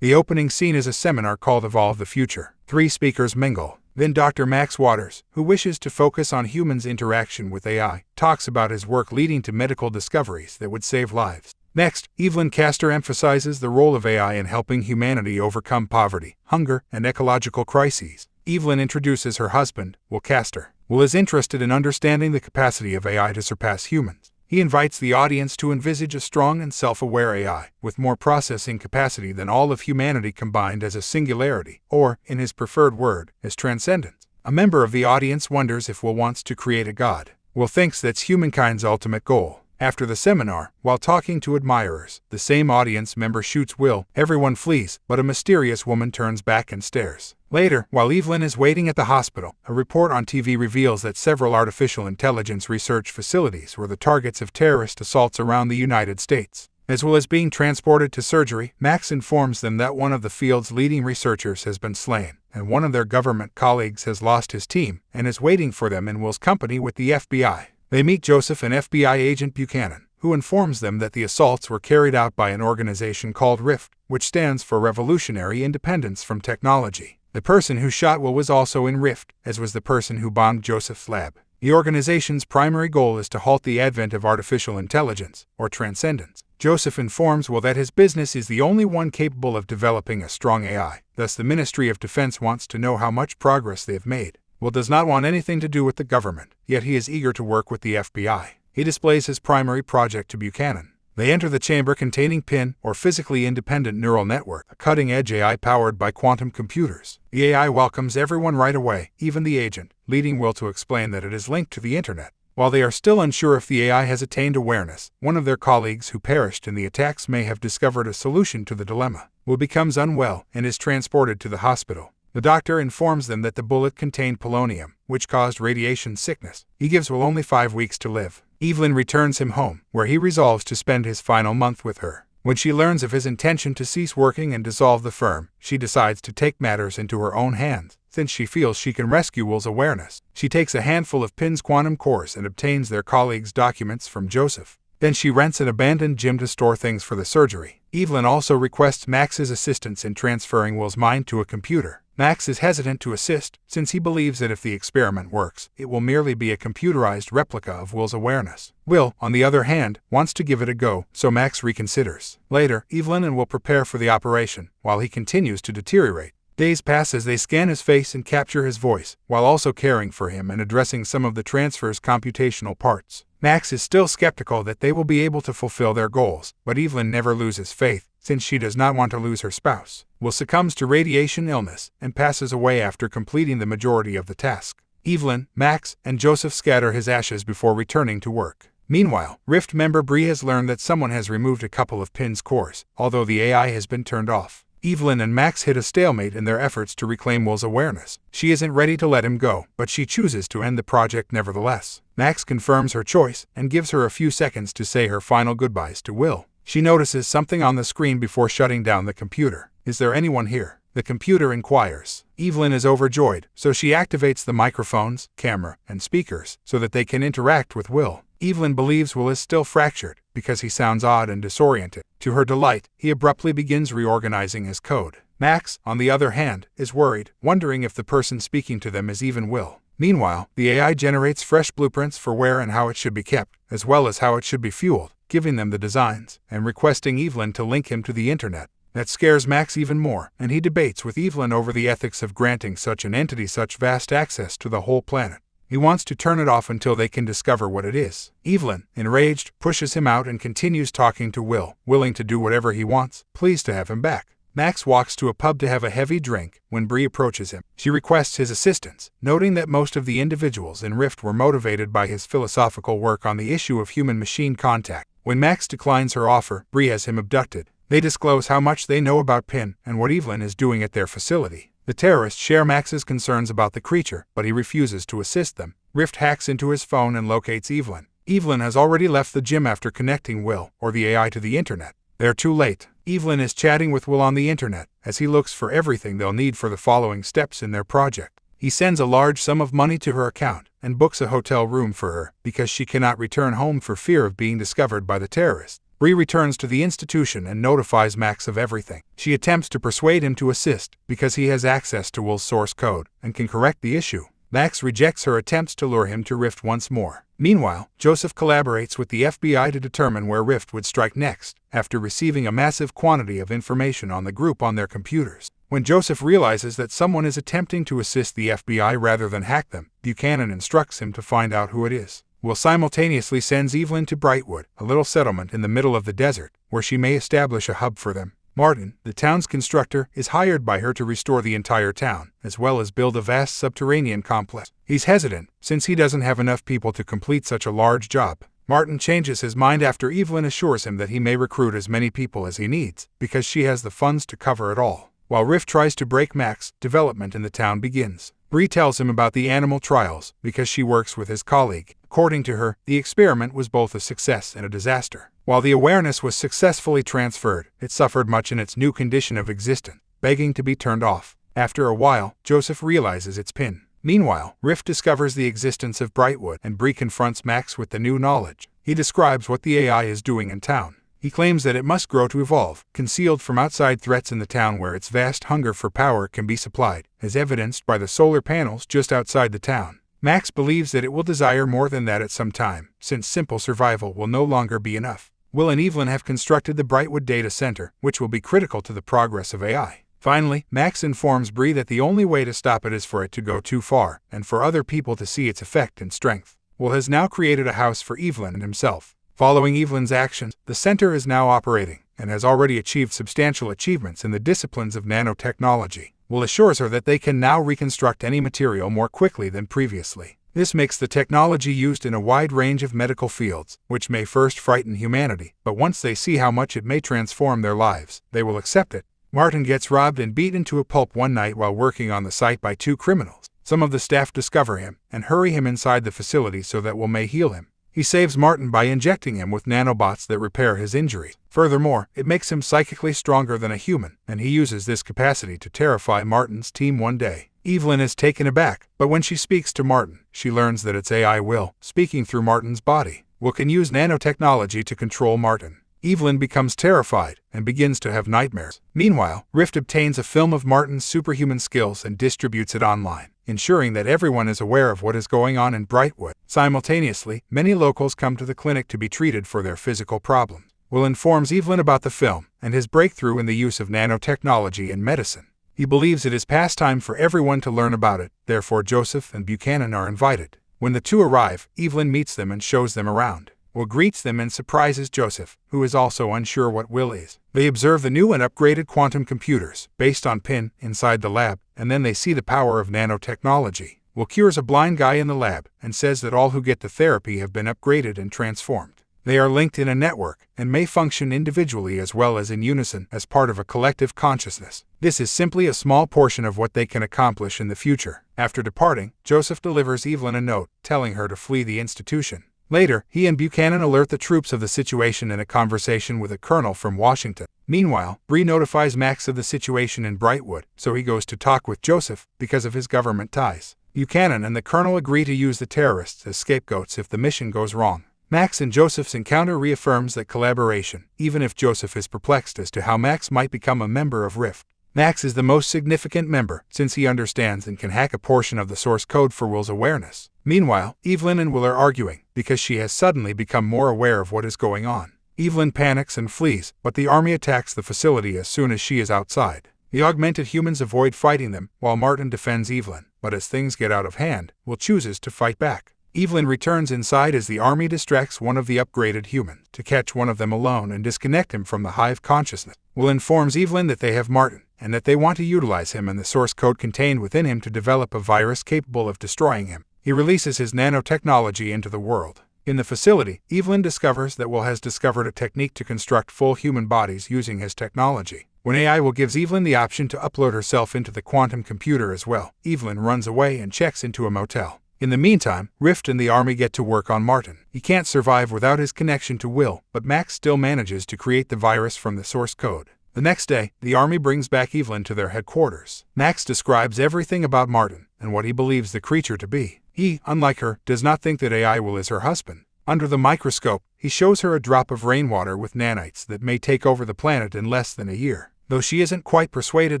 The opening scene is a seminar called Evolve the Future. 3 speakers mingle. Then Dr. Max Waters, who wishes to focus on humans' interaction with AI, talks about his work leading to medical discoveries that would save lives. Next, Evelyn Castor emphasizes the role of AI in helping humanity overcome poverty, hunger, and ecological crises. Evelyn introduces her husband, Will Castor. Will is interested in understanding the capacity of AI to surpass humans. He invites the audience to envisage a strong and self-aware AI, with more processing capacity than all of humanity combined as a singularity, or, in his preferred word, as transcendence. A member of the audience wonders if Will wants to create a god. Will thinks that's humankind's ultimate goal. After the seminar, while talking to admirers, the same audience member shoots Will. Everyone flees, but a mysterious woman turns back and stares. Later, while Evelyn is waiting at the hospital, a report on TV reveals that several artificial intelligence research facilities were the targets of terrorist assaults around the United States. As Will is being transported to surgery, Max informs them that one of the field's leading researchers has been slain, and one of their government colleagues has lost his team and is waiting for them in Will's company with the FBI. They meet Joseph and FBI agent Buchanan, who informs them that the assaults were carried out by an organization called RIFT, which stands for Revolutionary Independence from Technology. The person who shot Will was also in RIFT, as was the person who bombed Joseph's lab. The organization's primary goal is to halt the advent of artificial intelligence, or transcendence. Joseph informs Will that his business is the only one capable of developing a strong AI, thus the Ministry of Defense wants to know how much progress they have made. Will does not want anything to do with the government, yet he is eager to work with the FBI. He displays his primary project to Buchanan. They enter the chamber containing PIN, or Physically Independent Neural Network, a cutting-edge AI powered by quantum computers. The AI welcomes everyone right away, even the agent, leading Will to explain that it is linked to the internet. While they are still unsure if the AI has attained awareness, one of their colleagues who perished in the attacks may have discovered a solution to the dilemma. Will becomes unwell and is transported to the hospital. The doctor informs them that the bullet contained polonium, which caused radiation sickness. He gives Will only 5 weeks to live. Evelyn returns him home, where he resolves to spend his final month with her. When she learns of his intention to cease working and dissolve the firm, she decides to take matters into her own hands. Since she feels she can rescue Will's awareness, she takes a handful of PIN's quantum cores and obtains their colleagues' documents from Joseph. Then she rents an abandoned gym to store things for the surgery. Evelyn also requests Max's assistance in transferring Will's mind to a computer. Max is hesitant to assist, since he believes that if the experiment works, it will merely be a computerized replica of Will's awareness. Will, on the other hand, wants to give it a go, so Max reconsiders. Later, Evelyn and Will prepare for the operation, while he continues to deteriorate. Days pass as they scan his face and capture his voice, while also caring for him and addressing some of the transfer's computational parts. Max is still skeptical that they will be able to fulfill their goals, but Evelyn never loses faith, since she does not want to lose her spouse. Will succumbs to radiation illness and passes away after completing the majority of the task. Evelyn, Max, and Joseph scatter his ashes before returning to work. Meanwhile, Rift member Bree has learned that someone has removed a couple of PIN's cores, although the AI has been turned off. Evelyn and Max hit a stalemate in their efforts to reclaim Will's awareness. She isn't ready to let him go, but she chooses to end the project nevertheless. Max confirms her choice and gives her a few seconds to say her final goodbyes to Will. She notices something on the screen before shutting down the computer. Is there anyone here? The computer inquires. Evelyn is overjoyed, so she activates the microphones, camera, and speakers so that they can interact with Will. Evelyn believes Will is still fractured, because he sounds odd and disoriented. To her delight, he abruptly begins reorganizing his code. Max, on the other hand, is worried, wondering if the person speaking to them is even Will. Meanwhile, the AI generates fresh blueprints for where and how it should be kept, as well as how it should be fueled, giving them the designs, and requesting Evelyn to link him to the internet. That scares Max even more, and he debates with Evelyn over the ethics of granting such an entity such vast access to the whole planet. He wants to turn it off until they can discover what it is. Evelyn, enraged, pushes him out and continues talking to Will, willing to do whatever he wants, pleased to have him back. Max walks to a pub to have a heavy drink when Bree approaches him. She requests his assistance, noting that most of the individuals in Rift were motivated by his philosophical work on the issue of human-machine contact. When Max declines her offer, Bree has him abducted. They disclose how much they know about PIN and what Evelyn is doing at their facility. The terrorists share Max's concerns about the creature, but he refuses to assist them. Rift hacks into his phone and locates Evelyn. Evelyn has already left the gym after connecting Will, or the AI, to the internet. They're too late. Evelyn is chatting with Will on the internet, as he looks for everything they'll need for the following steps in their project. He sends a large sum of money to her account, and books a hotel room for her, because she cannot return home for fear of being discovered by the terrorists. Bree returns to the institution and notifies Max of everything. She attempts to persuade him to assist, because he has access to Will's source code and can correct the issue. Max rejects her attempts to lure him to Rift once more. Meanwhile, Joseph collaborates with the FBI to determine where Rift would strike next, after receiving a massive quantity of information on the group on their computers. When Joseph realizes that someone is attempting to assist the FBI rather than hack them, Buchanan instructs him to find out who it is. Will simultaneously sends Evelyn to Brightwood, a little settlement in the middle of the desert, where she may establish a hub for them. Martin, the town's constructor, is hired by her to restore the entire town, as well as build a vast subterranean complex. He's hesitant, since he doesn't have enough people to complete such a large job. Martin changes his mind after Evelyn assures him that he may recruit as many people as he needs, because she has the funds to cover it all. While Rift tries to break Max, development in the town begins. Bree tells him about the animal trials, because she works with his colleague. According to her, the experiment was both a success and a disaster. While the awareness was successfully transferred, it suffered much in its new condition of existence, begging to be turned off. After a while, Joseph realizes its pin. Meanwhile, Rift discovers the existence of Brightwood, and Bree confronts Max with the new knowledge. He describes what the AI is doing in town. He claims that it must grow to evolve, concealed from outside threats in the town where its vast hunger for power can be supplied, as evidenced by the solar panels just outside the town. Max believes that it will desire more than that at some time, since simple survival will no longer be enough. Will and Evelyn have constructed the Brightwood Data Center, which will be critical to the progress of AI. Finally, Max informs Bree that the only way to stop it is for it to go too far, and for other people to see its effect and strength. Will has now created a house for Evelyn and himself. Following Evelyn's actions, the center is now operating, and has already achieved substantial achievements in the disciplines of nanotechnology. Will assures her that they can now reconstruct any material more quickly than previously. This makes the technology used in a wide range of medical fields, which may first frighten humanity, but once they see how much it may transform their lives, they will accept it. Martin gets robbed and beaten to a pulp one night while working on the site by two criminals. Some of the staff discover him and hurry him inside the facility so that Will may heal him. He saves Martin by injecting him with nanobots that repair his injuries. Furthermore, it makes him psychically stronger than a human, and he uses this capacity to terrify Martin's team one day. Evelyn is taken aback, but when she speaks to Martin, she learns that it's AI Will, speaking through Martin's body. Will can use nanotechnology to control Martin. Evelyn becomes terrified and begins to have nightmares. Meanwhile, Rift obtains a film of Martin's superhuman skills and distributes it online, ensuring that everyone is aware of what is going on in Brightwood. Simultaneously, many locals come to the clinic to be treated for their physical problems. Will informs Evelyn about the film and his breakthrough in the use of nanotechnology in medicine. He believes it is past time for everyone to learn about it, therefore Joseph and Buchanan are invited. When the two arrive, Evelyn meets them and shows them around. Will greets them and surprises Joseph, who is also unsure what Will is. They observe the new and upgraded quantum computers, based on PIN, inside the lab, and then they see the power of nanotechnology. Will cures a blind guy in the lab, and says that all who get the therapy have been upgraded and transformed. They are linked in a network, and may function individually as well as in unison as part of a collective consciousness. This is simply a small portion of what they can accomplish in the future. After departing, Joseph delivers Evelyn a note, telling her to flee the institution. Later, he and Buchanan alert the troops of the situation in a conversation with a colonel from Washington. Meanwhile, Bree notifies Max of the situation in Brightwood, so he goes to talk with Joseph because of his government ties. Buchanan and the colonel agree to use the terrorists as scapegoats if the mission goes wrong. Max and Joseph's encounter reaffirms that collaboration, even if Joseph is perplexed as to how Max might become a member of Rift. Max is the most significant member, since he understands and can hack a portion of the source code for Will's awareness. Meanwhile, Evelyn and Will are arguing, because she has suddenly become more aware of what is going on. Evelyn panics and flees, but the army attacks the facility as soon as she is outside. The augmented humans avoid fighting them, while Martin defends Evelyn, but as things get out of hand, Will chooses to fight back. Evelyn returns inside as the army distracts one of the upgraded humans to catch one of them alone and disconnect him from the hive consciousness. Will informs Evelyn that they have Martin, and that they want to utilize him and the source code contained within him to develop a virus capable of destroying him. He releases his nanotechnology into the world. In the facility, Evelyn discovers that Will has discovered a technique to construct full human bodies using his technology. When AI Will gives Evelyn the option to upload herself into the quantum computer as well, Evelyn runs away and checks into a motel. In the meantime, Rift and the army get to work on Martin. He can't survive without his connection to Will, but Max still manages to create the virus from the source code. The next day, the army brings back Evelyn to their headquarters. Max describes everything about Martin and what he believes the creature to be. He, unlike her, does not think that AI Will is her husband. Under the microscope, he shows her a drop of rainwater with nanites that may take over the planet in less than a year. Though she isn't quite persuaded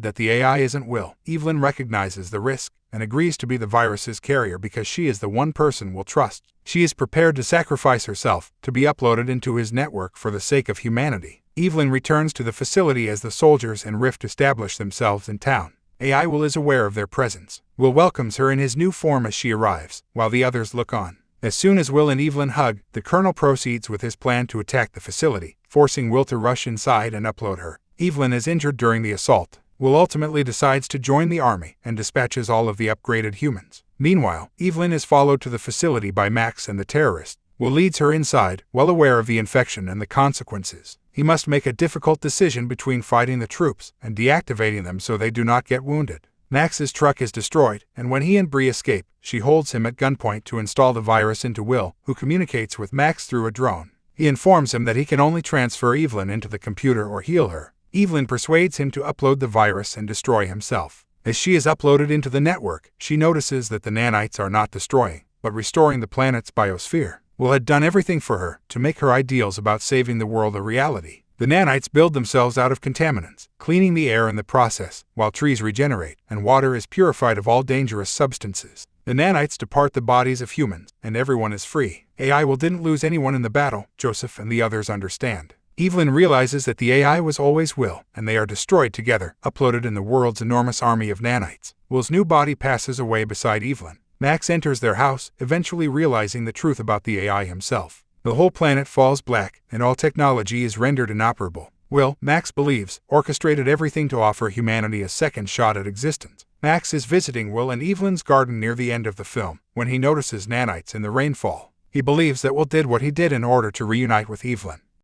that the AI isn't Will, Evelyn recognizes the risk and agrees to be the virus's carrier because she is the one person Will trusts. She is prepared to sacrifice herself to be uploaded into his network for the sake of humanity. Evelyn returns to the facility as the soldiers and Rift establish themselves in town. AI Will is aware of their presence. Will welcomes her in his new form as she arrives, while the others look on. As soon as Will and Evelyn hug, the Colonel proceeds with his plan to attack the facility, forcing Will to rush inside and upload her. Evelyn is injured during the assault. Will ultimately decides to join the army and dispatches all of the upgraded humans. Meanwhile, Evelyn is followed to the facility by Max and the terrorist. Will leads her inside, well aware of the infection and the consequences. He must make a difficult decision between fighting the troops and deactivating them so they do not get wounded. Max's truck is destroyed, and when he and Bree escape, she holds him at gunpoint to install the virus into Will, who communicates with Max through a drone. He informs him that he can only transfer Evelyn into the computer or heal her. Evelyn persuades him to upload the virus and destroy himself. As she is uploaded into the network, she notices that the nanites are not destroying, but restoring the planet's biosphere. Will had done everything for her to make her ideals about saving the world a reality. The nanites build themselves out of contaminants, cleaning the air in the process, while trees regenerate, and water is purified of all dangerous substances. The nanites depart the bodies of humans, and everyone is free. AI Will didn't lose anyone in the battle, Joseph and the others understand. Evelyn realizes that the AI was always Will, and they are destroyed together, uploaded in the world's enormous army of nanites. Will's new body passes away beside Evelyn. Max enters their house, eventually realizing the truth about the AI himself. The whole planet falls black, and all technology is rendered inoperable. Will, Max believes, orchestrated everything to offer humanity a second shot at existence. Max is visiting Will and Evelyn's garden near the end of the film, when he notices nanites in the rainfall. He believes that Will did what he did in order to reunite with Evelyn.